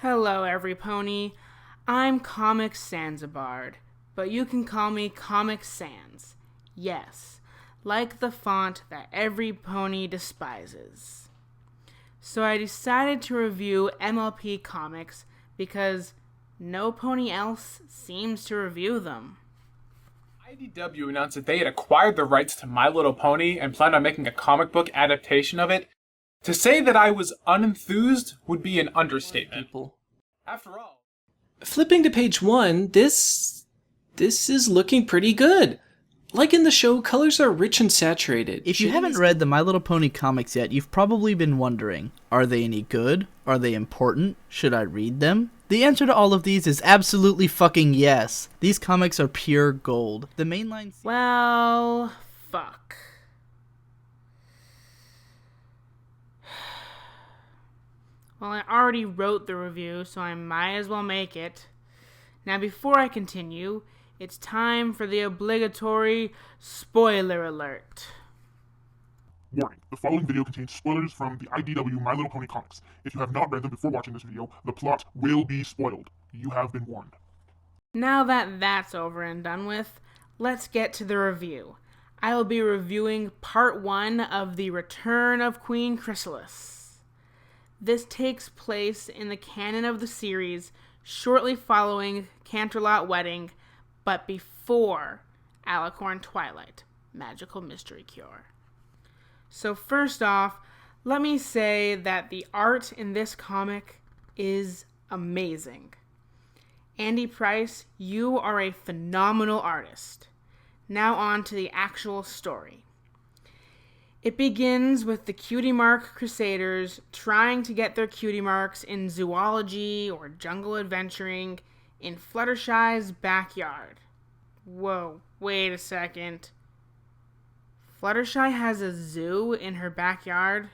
Hello, every pony. I'm Comic Sansabard, but you can call me Comic Sans. Yes, like the font that every pony despises. So I decided to review MLP comics because no pony else seems to review them. IDW announced that they had acquired the rights to My Little Pony and planned on making a comic book adaptation of it. To say that I was unenthused would be an understatement. After all, Flipping to page 1, this is looking pretty good. Like in the show, colors are rich and saturated. If you haven't read the My Little Pony comics yet, you've probably been wondering, are they any good? Are they important? Should I read them? The answer to all of these is absolutely fucking yes. These comics are pure gold. The mainline... Well, fuck. Well, I already wrote the review, so I might as well make it. Now, before I continue, it's time for the obligatory spoiler alert. Warning, the following video contains spoilers from the IDW My Little Pony comics. If you have not read them before watching this video, the plot will be spoiled. You have been warned. Now that that's over and done with, let's get to the review. I will be reviewing part 1 of The Return of Queen Chrysalis. This takes place in the canon of the series shortly following Canterlot Wedding, but before Alicorn Twilight, Magical Mystery Cure. So first off, let me say that the art in this comic is amazing. Andy Price, you are a phenomenal artist. Now on to the actual story. It begins with the Cutie Mark Crusaders trying to get their cutie marks in zoology or jungle adventuring in Fluttershy's backyard. Whoa, wait a second. Fluttershy has a zoo in her backyard?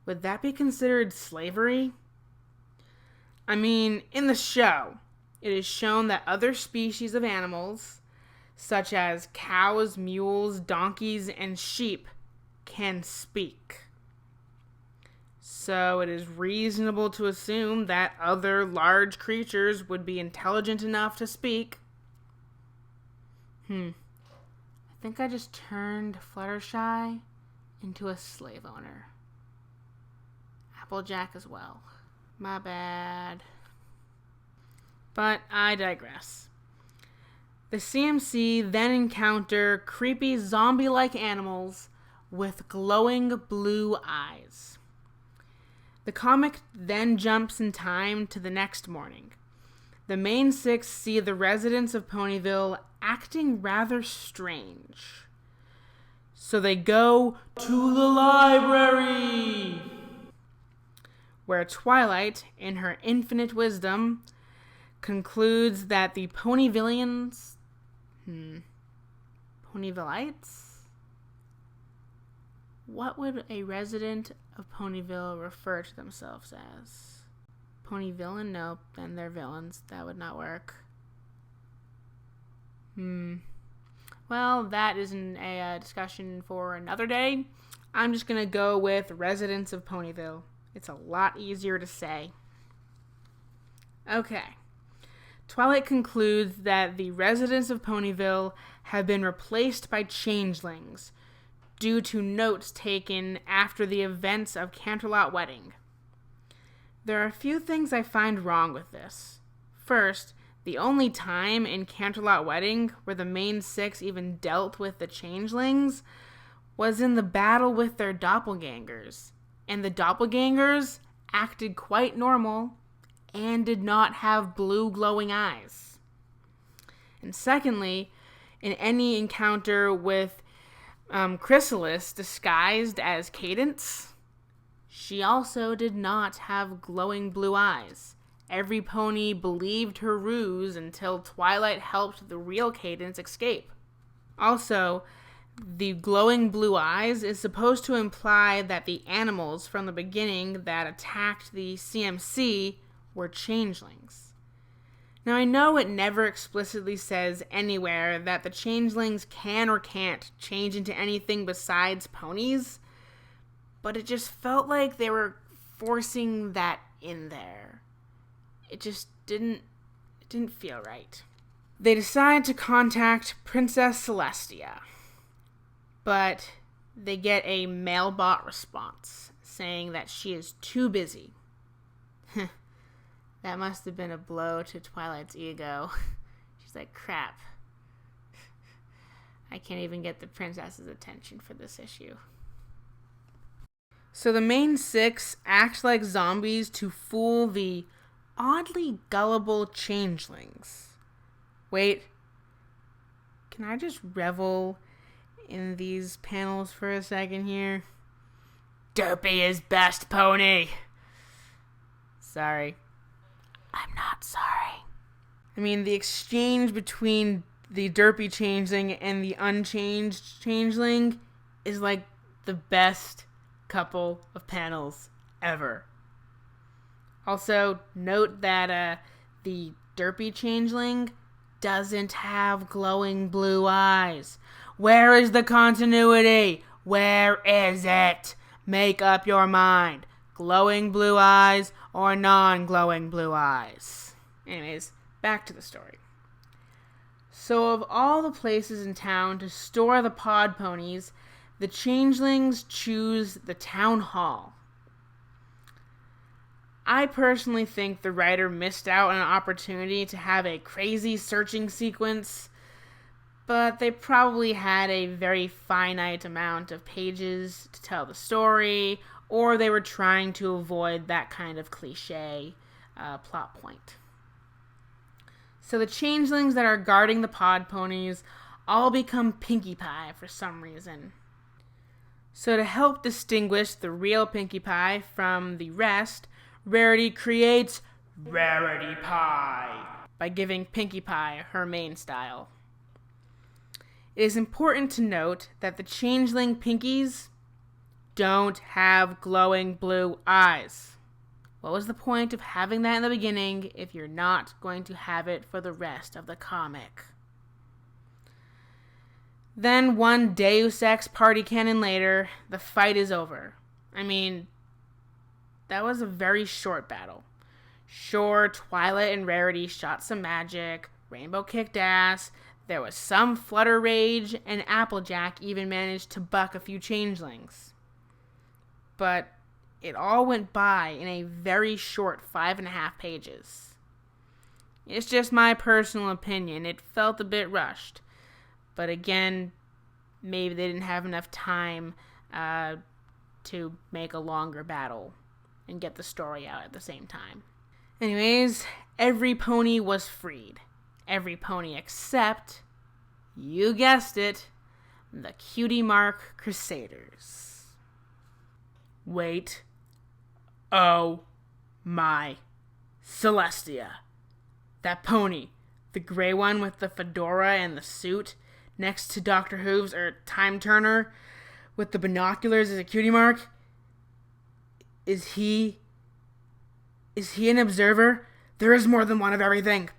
Would that be considered slavery? I mean, in the show, it is shown that other species of animals, such as cows, mules, donkeys, and sheep, can speak. So it is reasonable to assume that other large creatures would be intelligent enough to speak. I think I just turned Fluttershy into a slave owner. Applejack as well. My bad. But I digress. The CMC then encounter creepy zombie-like animals with glowing blue eyes. The comic then jumps in time to the next morning. The main six see the residents of Ponyville acting rather strange. So they go to the library, where Twilight, in her infinite wisdom, concludes that the Ponyvillians... Ponyvillites? What would a resident of Ponyville refer to themselves as? Ponyvillain? Nope, then they're villains. That would not work. Well, that isn't a discussion for another day. I'm just gonna go with residents of Ponyville. It's a lot easier to say. Okay. Twilight concludes that the residents of Ponyville have been replaced by changelings due to notes taken after the events of Canterlot Wedding. There are a few things I find wrong with this. First, the only time in Canterlot Wedding where the main six even dealt with the changelings was in the battle with their doppelgangers, and the doppelgangers acted quite normal and did not have blue glowing eyes. And secondly, in any encounter with Chrysalis disguised as Cadence, she also did not have glowing blue eyes. Every pony believed her ruse until Twilight helped the real Cadence escape. Also, the glowing blue eyes is supposed to imply that the animals from the beginning that attacked the CMC were changelings. Now, I know it never explicitly says anywhere that the changelings can or can't change into anything besides ponies, but it just felt like they were forcing that in there. it just didn't feel right. They decide to contact Princess Celestia, but they get a mailbot response saying that she is too busy. That must have been a blow to Twilight's ego. She's like, crap. I can't even get the princess's attention for this issue. So the main six act like zombies to fool the oddly gullible changelings. Wait, can I just revel in these panels for a second here? Derpy is best, pony. Sorry. I'm not sorry. I mean, the exchange between the derpy changeling and the unchanged changeling is like the best couple of panels ever. Also, note that the derpy changeling doesn't have glowing blue eyes. Where is the continuity? Where is it? Make up your mind. Glowing blue eyes or non-glowing blue eyes. Anyways, back to the story. So of all the places in town to store the pod ponies, the changelings choose the town hall. I personally think the writer missed out on an opportunity to have a crazy searching sequence, but they probably had a very finite amount of pages to tell the story, or they were trying to avoid that kind of cliche plot point. So the changelings that are guarding the pod ponies all become Pinkie Pie for some reason. So to help distinguish the real Pinkie Pie from the rest, Rarity creates Rarity Pie by giving Pinkie Pie her main style. It is important to note that the changeling Pinkies don't have glowing blue eyes. What was the point of having that in the beginning if you're not going to have it for the rest of the comic? Then one Deus Ex party cannon later, the fight is over. I mean, that was a very short battle. Sure, Twilight and Rarity shot some magic, Rainbow kicked ass, there was some flutter rage, and Applejack even managed to buck a few changelings. But it all went by in a very short 5.5 pages. It's just my personal opinion. It felt a bit rushed. But again, maybe they didn't have enough time to make a longer battle and get the story out at the same time. Anyways, every pony was freed. Every pony except, you guessed it, the Cutie Mark Crusaders. Wait. Oh my Celestia. That pony, the gray one with the fedora and the suit, next to Dr. Hooves or Time Turner with the binoculars as a cutie mark. Is he an observer? There is more than one of everything.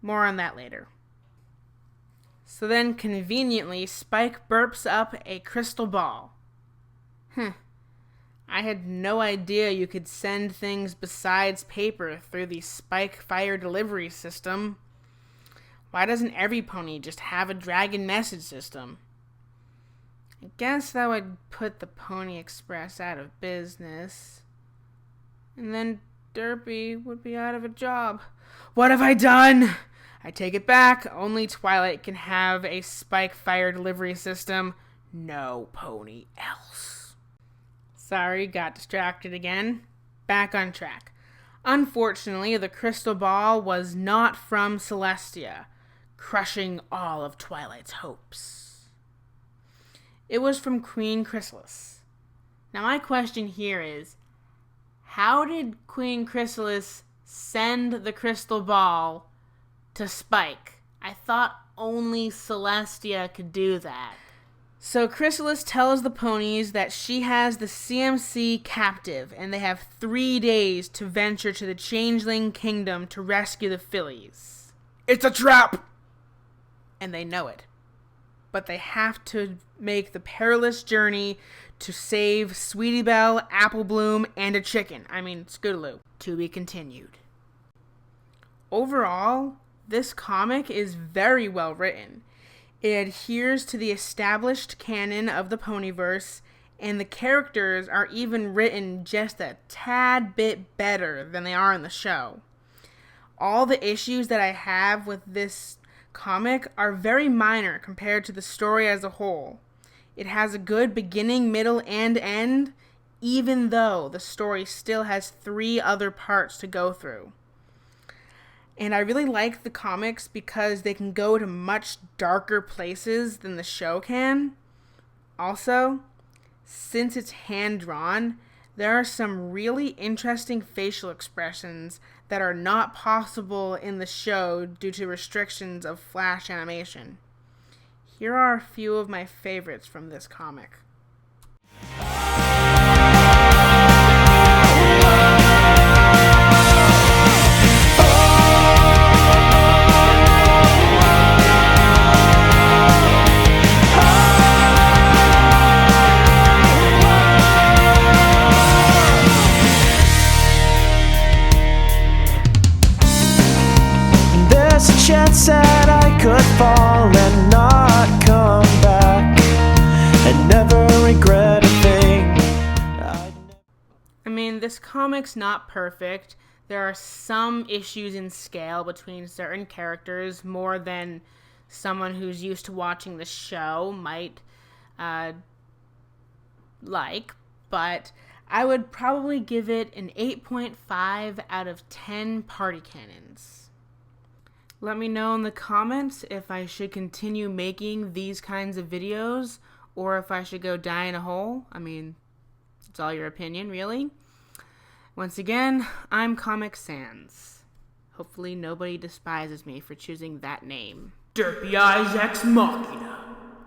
More on that later. So then, conveniently, Spike burps up a crystal ball. I had no idea you could send things besides paper through the Spike fire delivery system. Why doesn't every pony just have a dragon message system? I guess that would put the Pony Express out of business. And then Derpy would be out of a job. What have I done? I take it back. Only Twilight can have a Spike fire delivery system. No pony else. Sorry, got distracted again. Back on track. Unfortunately, the crystal ball was not from Celestia, crushing all of Twilight's hopes. It was from Queen Chrysalis. Now my question here is, how did Queen Chrysalis send the crystal ball to Spike? I thought only Celestia could do that. So Chrysalis tells the ponies that she has the CMC captive, and they have 3 days to venture to the Changeling Kingdom to rescue the fillies. It's a trap! And they know it. But they have to make the perilous journey to save Sweetie Belle, Apple Bloom, and a chicken. I mean, Scootaloo. To be continued. Overall, this comic is very well written. It adheres to the established canon of the Ponyverse, and the characters are even written just a tad bit better than they are in the show. All the issues that I have with this comic are very minor compared to the story as a whole. It has a good beginning, middle, and end, even though the story still has 3 other parts to go through. And I really like the comics because they can go to much darker places than the show can. Also, since it's hand-drawn, there are some really interesting facial expressions that are not possible in the show due to restrictions of Flash animation. Here are a few of my favorites from this comic. There's a chance that I could fall and not come back and never regret a thing. I mean, this comic's not perfect. There are some issues in scale between certain characters more than someone who's used to watching the show might like, but I would probably give it an 8.5 out of 10 party cannons. Let me know in the comments if I should continue making these kinds of videos or if I should go die in a hole. I mean, it's all your opinion, really. Once again, I'm Comic Sans. Hopefully nobody despises me for choosing that name. Derpy Eyes Ex Machina.